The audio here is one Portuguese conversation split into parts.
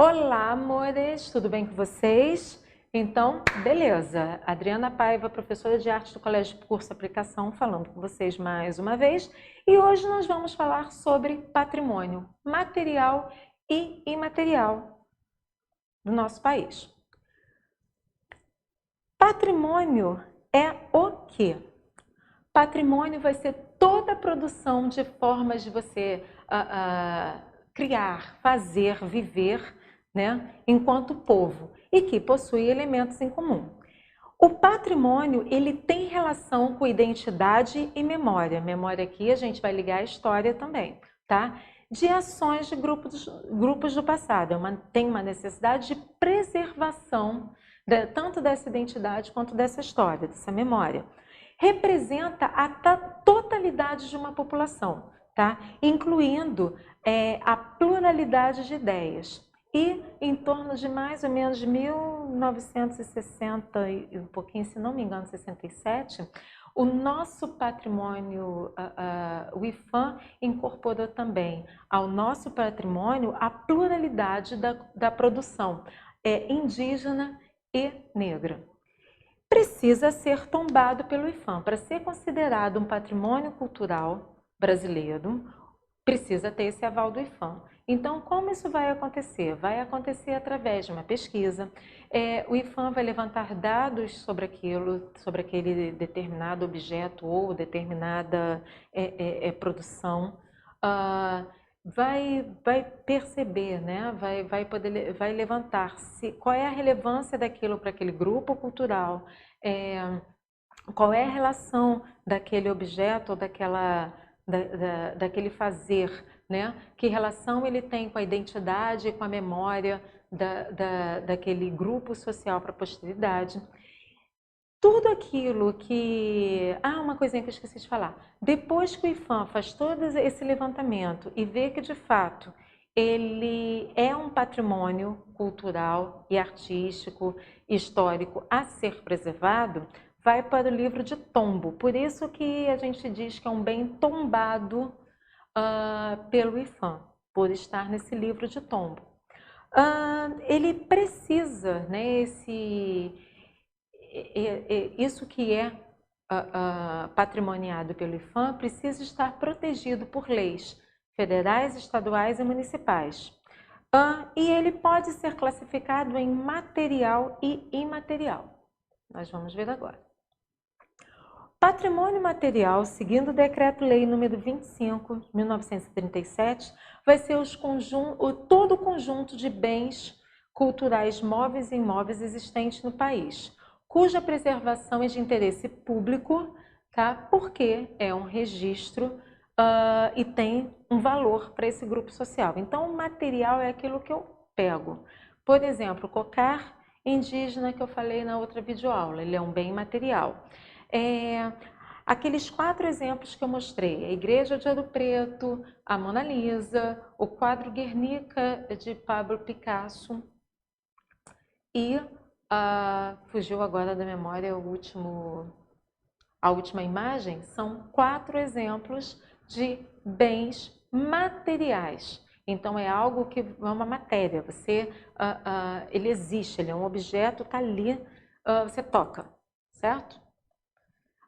Olá, amores, tudo bem com vocês? Então, beleza. Adriana Paiva, professora de arte do Colégio Curso Aplicação, falando com vocês mais uma vez. E hoje nós vamos falar sobre patrimônio material e imaterial do nosso país. Patrimônio é o quê? Patrimônio vai ser toda a produção de formas de você criar, fazer, viver, né, enquanto povo e que possui elementos em comum. O patrimônio, ele tem relação com identidade e memória. Memória aqui a gente vai ligar à história também, tá? De ações de grupos do passado. Tem uma necessidade de preservação tanto dessa identidade quanto dessa história, dessa memória. Representa a totalidade de uma população, tá? Incluindo a pluralidade de ideias. E em torno de mais ou menos de 1960 e um pouquinho, se não me engano, 67, o nosso patrimônio, o IPHAN incorporou também ao nosso patrimônio a pluralidade da produção indígena e negra. Precisa ser tombado pelo IPHAN. Para ser considerado um patrimônio cultural brasileiro, precisa ter esse aval do IPHAN. Então, como isso vai acontecer? Vai acontecer através de uma pesquisa. O IPHAN vai levantar dados sobre aquilo, sobre aquele determinado objeto ou determinada produção. Vai perceber, né? vai levantar qual é a relevância daquilo para aquele grupo cultural, qual é a relação daquele objeto ou daquele fazer, né? Que relação ele tem com a identidade, com a memória daquele grupo social para a posteridade. Tudo aquilo que... uma coisinha que eu esqueci de falar. Depois que o IPHAN faz todo esse levantamento e vê que, de fato, ele é um patrimônio cultural e artístico, histórico a ser preservado, vai para o livro de tombo. Por isso que a gente diz que é um bem tombado pelo IPHAN, por estar nesse livro de tombo. Ele precisa, né, isso que é patrimoniado pelo IPHAN precisa estar protegido por leis federais, estaduais e municipais. E ele pode ser classificado em material e imaterial. Nós vamos ver agora. Patrimônio material, seguindo o Decreto-Lei nº 25, de 1937, vai ser todo o conjunto de bens culturais móveis e imóveis existentes no país, cuja preservação é de interesse público, tá? Porque é um registro e tem um valor para esse grupo social. Então, o material é aquilo que eu pego. Por exemplo, o cocar indígena que eu falei na outra videoaula, ele é um bem material. Aqueles 4 exemplos que eu mostrei, a Igreja de Ouro Preto, a Mona Lisa, o quadro Guernica de Pablo Picasso e, fugiu agora da memória a última imagem, são 4 exemplos de bens materiais. Então, é algo que é uma matéria, ele existe, ele é um objeto, está ali, você toca, certo?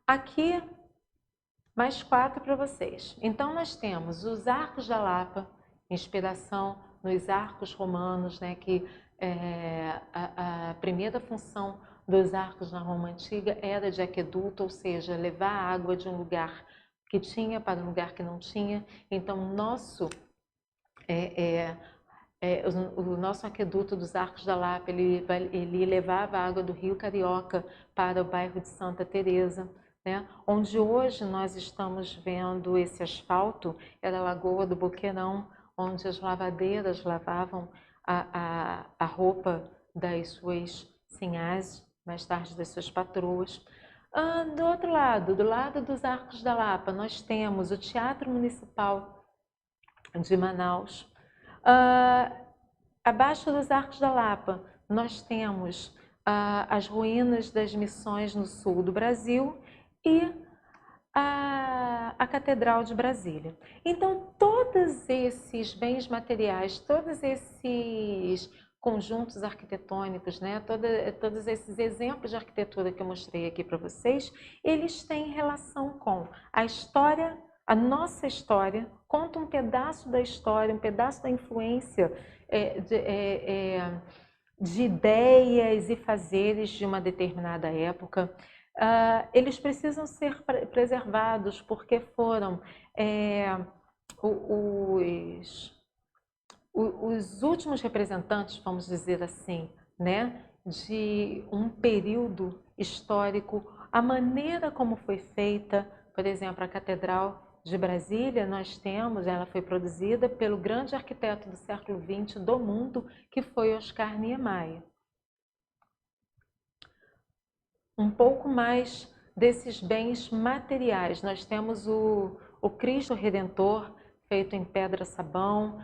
Aqui, mais 4 para vocês. Então, nós temos os arcos da Lapa, inspiração nos arcos romanos, né, que a primeira função dos arcos na Roma Antiga era de aqueduto, ou seja, levar a água de um lugar que tinha para um lugar que não tinha. Então, o nosso aqueduto dos Arcos da Lapa, ele levava a água do Rio Carioca para o bairro de Santa Teresa, né? Onde hoje nós estamos vendo esse asfalto, era a Lagoa do Boqueirão, onde as lavadeiras lavavam a roupa das suas sinhás, mais tarde das suas patroas. Do outro lado, do lado dos Arcos da Lapa, nós temos o Teatro Municipal de Manaus. Abaixo dos Arcos da Lapa, nós temos as ruínas das missões no sul do Brasil e a Catedral de Brasília. Então, todos esses bens materiais, todos esses conjuntos arquitetônicos, né? Todos esses exemplos de arquitetura que eu mostrei aqui para vocês, eles têm relação com a história, a nossa história, conta um pedaço da história, um pedaço da influência de ideias e fazeres de uma determinada época. Eles precisam ser preservados porque foram os últimos representantes, vamos dizer assim, né, de um período histórico, a maneira como foi feita, por exemplo, a Catedral de Brasília, nós temos, ela foi produzida pelo grande arquiteto do século XX do mundo, que foi Oscar Niemeyer. Um pouco mais desses bens materiais, nós temos o Cristo Redentor, feito em pedra-sabão,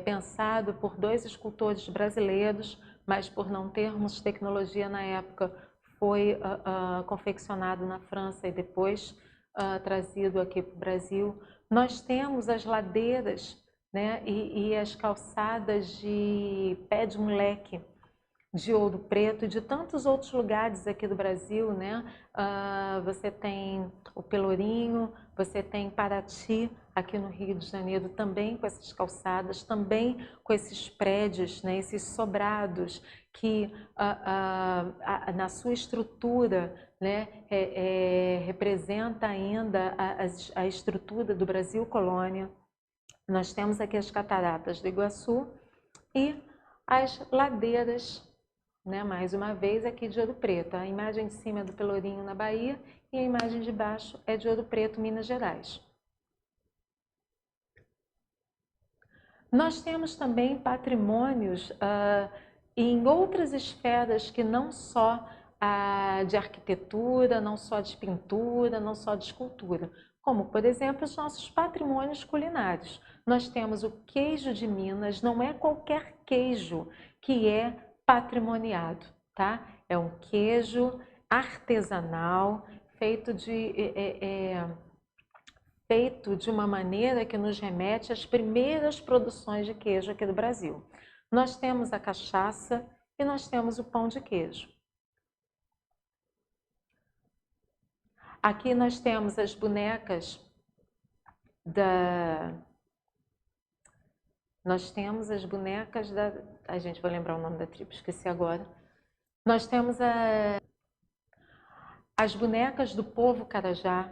pensado por 2 escultores brasileiros, mas por não termos tecnologia na época, foi confeccionado na França e depois trazido aqui para o Brasil. Nós temos as ladeiras, né, e as calçadas de pé de moleque, de Ouro Preto e de tantos outros lugares aqui do Brasil, né? Você tem o Pelourinho, você tem Paraty, aqui no Rio de Janeiro, também com essas calçadas, também com esses prédios, né? Esses sobrados que, na sua estrutura, né? Representa ainda a estrutura do Brasil colônia. Nós temos aqui as cataratas do Iguaçu e as ladeiras, né, mais uma vez aqui de Ouro Preto. A imagem de cima é do Pelourinho, na Bahia, e a imagem de baixo é de Ouro Preto, Minas Gerais. Nós temos também patrimônios em outras esferas que não só de arquitetura, não só de pintura, não só de escultura, como, por exemplo, os nossos patrimônios culinários. Nós temos o queijo de Minas, não é qualquer queijo que é patrimoniado, tá? É um queijo artesanal, feito de uma maneira que nos remete às primeiras produções de queijo aqui do Brasil. Nós temos a cachaça e nós temos o pão de queijo. Aqui nós temos as bonecas a gente vai lembrar o nome da tribo, esqueci agora. Nós temos as bonecas do povo Carajá.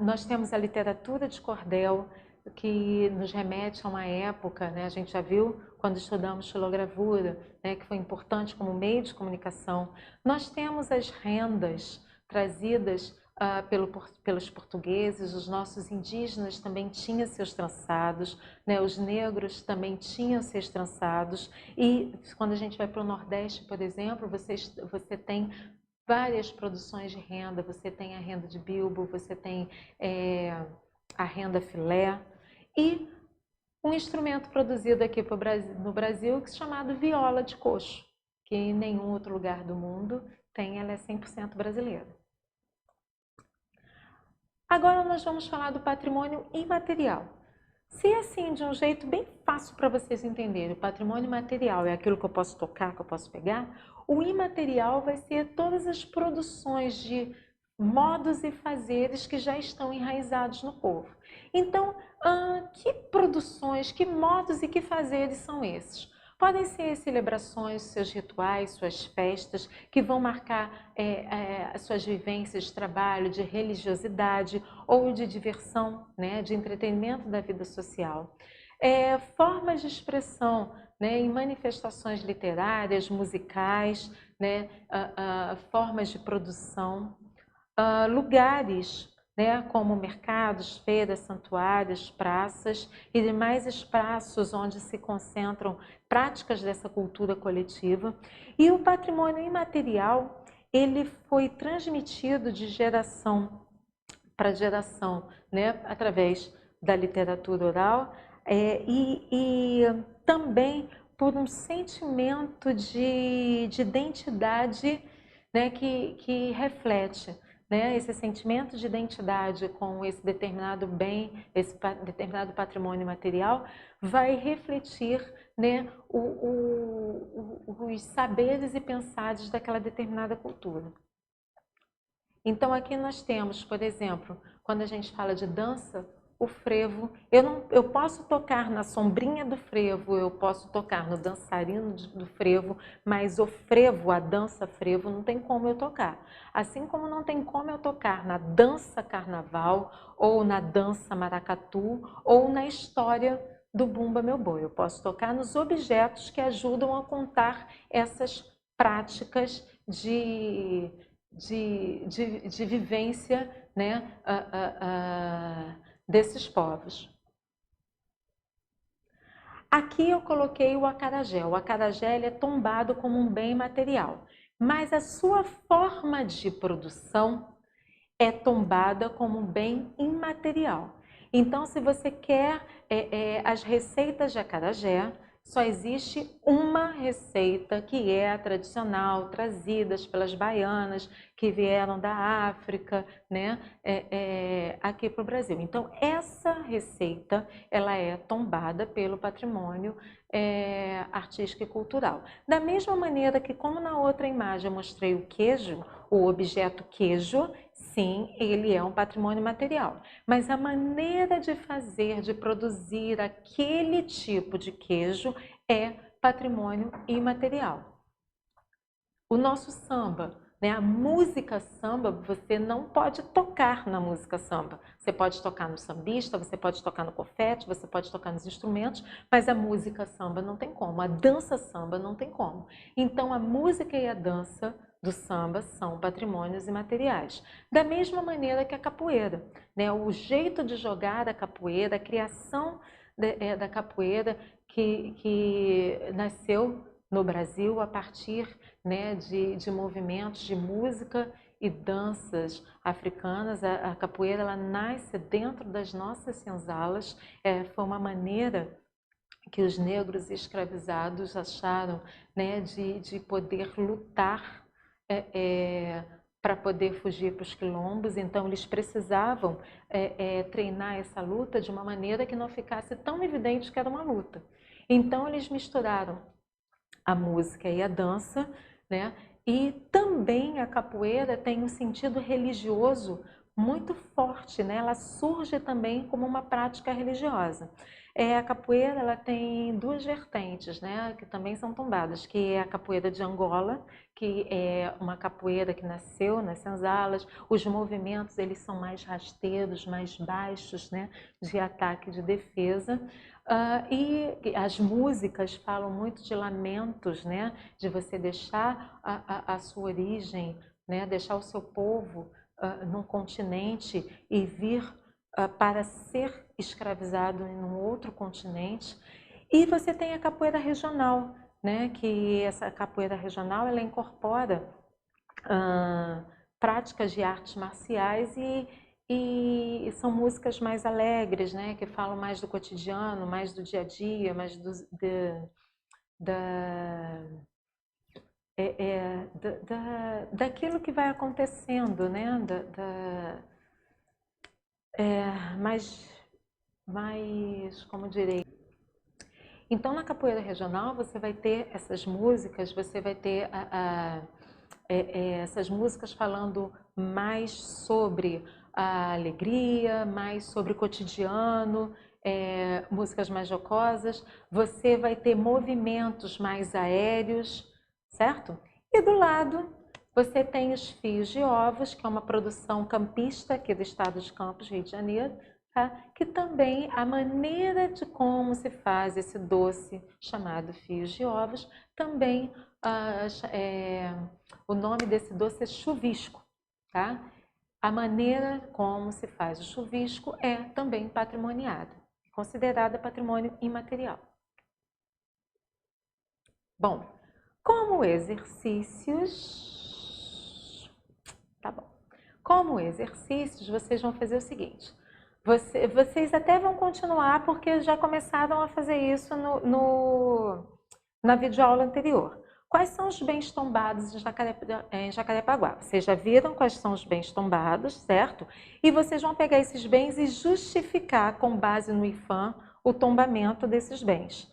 Nós temos a literatura de cordel, que nos remete a uma época, né? A gente já viu quando estudamos xilogravura, né? Que foi importante como meio de comunicação. Nós temos as rendas trazidas pelos portugueses, os nossos indígenas também tinham seus trançados, né? Os negros também tinham seus trançados, e quando a gente vai para o Nordeste, por exemplo, você tem várias produções de renda, você tem a renda de bilbo, você tem a renda filé, e um instrumento produzido aqui no Brasil chamado viola de coxo, que em nenhum outro lugar do mundo tem, ela é 100% brasileira. Agora nós vamos falar do patrimônio imaterial. Se é assim, de um jeito bem fácil para vocês entenderem, o patrimônio material é aquilo que eu posso tocar, que eu posso pegar, o imaterial vai ser todas as produções de modos e fazeres que já estão enraizados no povo. Então, que produções, que modos e que fazeres são esses? Podem ser celebrações, seus rituais, suas festas, que vão marcar as suas vivências de trabalho, de religiosidade ou de diversão, né, de entretenimento da vida social. Formas de expressão, né, em manifestações literárias, musicais, né, formas de produção, lugares, né, como mercados, feiras, santuários, praças e demais espaços onde se concentram práticas dessa cultura coletiva. E o patrimônio imaterial, ele foi transmitido de geração para geração, né, através da literatura oral e também por um sentimento de identidade, né, que reflete né, esse sentimento de identidade com esse determinado bem, esse determinado patrimônio material, vai refletir, né, os saberes e pensares daquela determinada cultura. Então aqui nós temos, por exemplo, quando a gente fala de dança, o frevo, eu posso tocar na sombrinha do frevo, eu posso tocar no dançarino do frevo, mas o frevo, a dança frevo, não tem como eu tocar. Assim como não tem como eu tocar na dança carnaval, ou na dança maracatu, ou na história do Bumba Meu Boi. Eu posso tocar nos objetos que ajudam a contar essas práticas de vivência, né, desses povos. Aqui eu coloquei o acarajé. O acarajé ele é tombado como um bem material, mas a sua forma de produção é tombada como um bem imaterial. Então, se você quer as receitas de acarajé, só existe uma receita que é a tradicional, trazidas pelas baianas que vieram da África, né, aqui para o Brasil. Então, essa receita ela é tombada pelo patrimônio artístico e cultural. Da mesma maneira que, como na outra imagem eu mostrei o queijo, o objeto queijo, sim, ele é um patrimônio material, mas a maneira de fazer, de produzir aquele tipo de queijo é patrimônio imaterial. O nosso samba, né? A música samba, você não pode tocar na música samba. Você pode tocar no sambista, você pode tocar no confete, você pode tocar nos instrumentos, mas a música samba não tem como, a dança samba não tem como. Então a música e a dança do samba são patrimônios imateriais. Da mesma maneira que a capoeira, né? O jeito de jogar a capoeira, a criação da capoeira que nasceu no Brasil a partir, né, de movimentos de música e danças africanas. A capoeira ela nasce dentro das nossas senzalas, foi uma maneira que os negros escravizados acharam, né, de poder lutar para poder fugir para os quilombos. Então eles precisavam treinar essa luta de uma maneira que não ficasse tão evidente que era uma luta. Então eles misturaram a música e a dança, né? E também a capoeira tem um sentido religioso muito forte, né? Ela surge também como uma prática religiosa. A capoeira ela tem duas vertentes, né? Que também são tombadas, que é a capoeira de Angola, que é uma capoeira que nasceu nas senzalas. Os movimentos eles são mais rasteiros, mais baixos, né? De ataque e de defesa. E as músicas falam muito de lamentos, né? De você deixar a sua origem, né? Deixar o seu povo num continente e vir para ser escravizado em um outro continente. E você tem a capoeira regional, né? Que essa capoeira regional ela incorpora práticas de artes marciais e são músicas mais alegres, né? Que falam mais do cotidiano, mais do dia a dia, mais daquilo que vai acontecendo, né? Mais, como direi. Então, na capoeira regional, você vai ter essas músicas, você vai ter essas músicas falando mais sobre a alegria, mais sobre o cotidiano, músicas mais jocosas. Você vai ter movimentos mais aéreos, certo? E do lado você tem os fios de ovos, que é uma produção campista aqui do estado de Campos, Rio de Janeiro, tá? Que também a maneira de como se faz esse doce chamado fios de ovos, também o nome desse doce é chuvisco, tá? A maneira como se faz o chuvisco é também patrimoniada, considerada patrimônio imaterial. Bom, como exercícios, tá bom. Como exercícios, vocês vão fazer o seguinte. Vocês até vão continuar porque já começaram a fazer isso na videoaula anterior. Quais são os bens tombados em Jacarepaguá? Vocês já viram quais são os bens tombados, certo? E vocês vão pegar esses bens e justificar, com base no IFAM, o tombamento desses bens.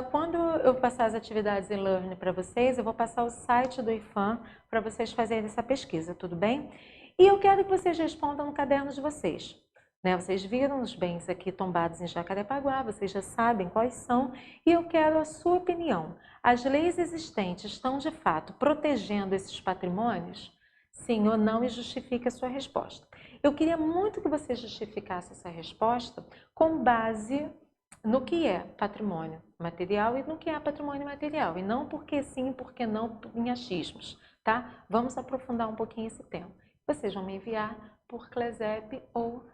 Quando eu passar as atividades e-learning para vocês, eu vou passar o site do IFAM para vocês fazerem essa pesquisa, tudo bem? E eu quero que vocês respondam no caderno de vocês. Né? Vocês viram os bens aqui tombados em Jacarepaguá, vocês já sabem quais são, e eu quero a sua opinião. As leis existentes estão, de fato, protegendo esses patrimônios? Sim ou não, e justifique a sua resposta. Eu queria muito que você justificasse essa resposta com base no que é patrimônio material e no que é patrimônio material, e não porque sim, porque não, em achismos, tá? Vamos aprofundar um pouquinho esse tema. Vocês vão me enviar por CLESEP ou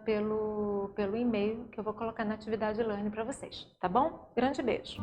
pelo e-mail que eu vou colocar na atividade e-learning para vocês, tá bom? Grande beijo!